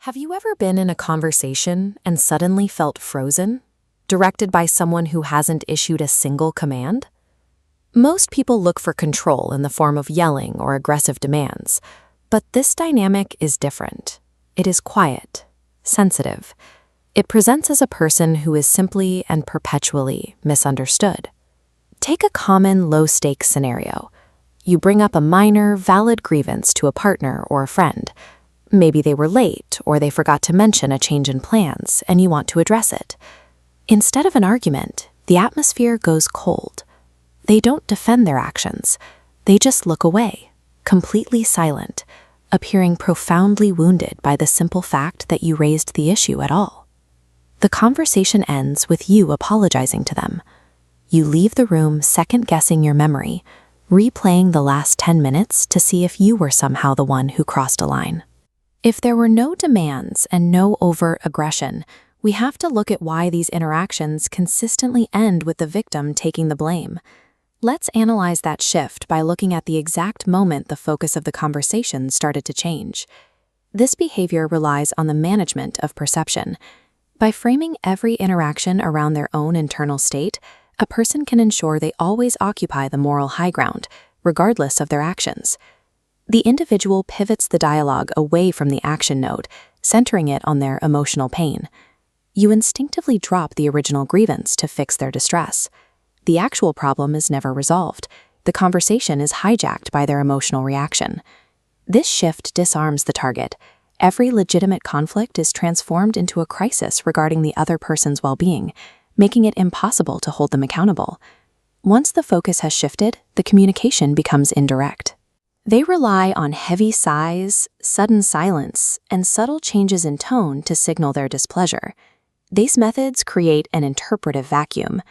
Have you ever been in a conversation and suddenly felt frozen, directed by someone who hasn't issued a single command? Most people look for control in the form of yelling or aggressive demands, but this dynamic is different. It is quiet, sensitive. It presents as a person who is simply and perpetually misunderstood. Take a common low-stakes scenario. You bring up a minor, valid grievance to a partner or a friend. Maybe they were late or they forgot to mention a change in plans and you want to address it. Instead of an argument, the atmosphere goes cold. They don't defend their actions. They just look away, completely silent, appearing profoundly wounded by the simple fact that you raised the issue at all. The conversation ends with you apologizing to them. You leave the room second-guessing your memory, replaying the last 10 minutes to see if you were somehow the one who crossed a line. If there were no demands and no overt aggression, we have to look at why these interactions consistently end with the victim taking the blame. Let's analyze that shift by looking at the exact moment the focus of the conversation started to change. This behavior relies on the management of perception. By framing every interaction around their own internal state, a person can ensure they always occupy the moral high ground, regardless of their actions. The individual pivots the dialogue away from the action node, centering it on their emotional pain. You instinctively drop the original grievance to fix their distress. The actual problem is never resolved. The conversation is hijacked by their emotional reaction. This shift disarms the target. Every legitimate conflict is transformed into a crisis regarding the other person's well-being, making it impossible to hold them accountable. Once the focus has shifted, the communication becomes indirect. They rely on heavy sighs, sudden silence, and subtle changes in tone to signal their displeasure. These methods create an interpretive vacuum.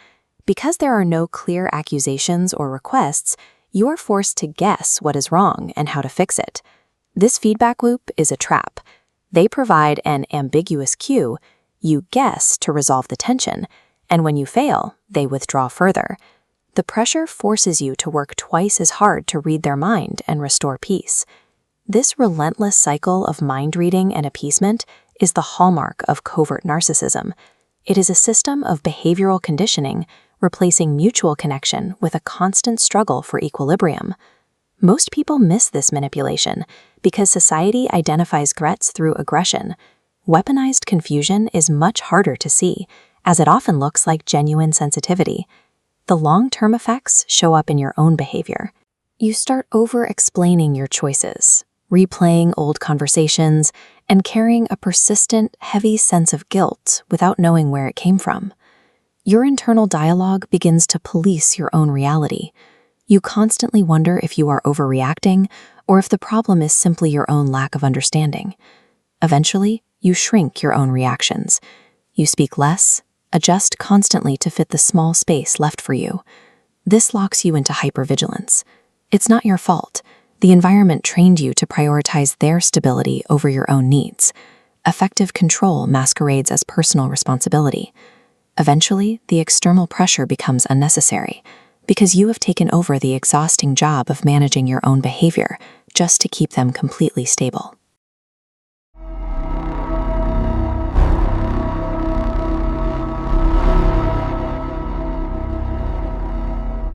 Because there are no clear accusations or requests, you are forced to guess what is wrong and how to fix it. This feedback loop is a trap. They provide an ambiguous cue. You guess to resolve the tension, and when you fail, they withdraw further. The pressure forces you to work twice as hard to read their mind and restore peace. This relentless cycle of mind reading and appeasement is the hallmark of covert narcissism. It is a system of behavioral conditioning, replacing mutual connection with a constant struggle for equilibrium. Most people miss this manipulation because society identifies threats through aggression. Weaponized confusion is much harder to see, as it often looks like genuine sensitivity. The long-term effects show up in your own behavior. You start over-explaining your choices, replaying old conversations, and carrying a persistent, heavy sense of guilt without knowing where it came from. Your internal dialogue begins to police your own reality. You constantly wonder if you are overreacting or if the problem is simply your own lack of understanding. Eventually, you shrink your own reactions. You speak less, adjust constantly to fit the small space left for you. This locks you into hypervigilance. It's not your fault. The environment trained you to prioritize their stability over your own needs. Effective control masquerades as personal responsibility. Eventually, the external pressure becomes unnecessary because you have taken over the exhausting job of managing your own behavior just to keep them completely stable.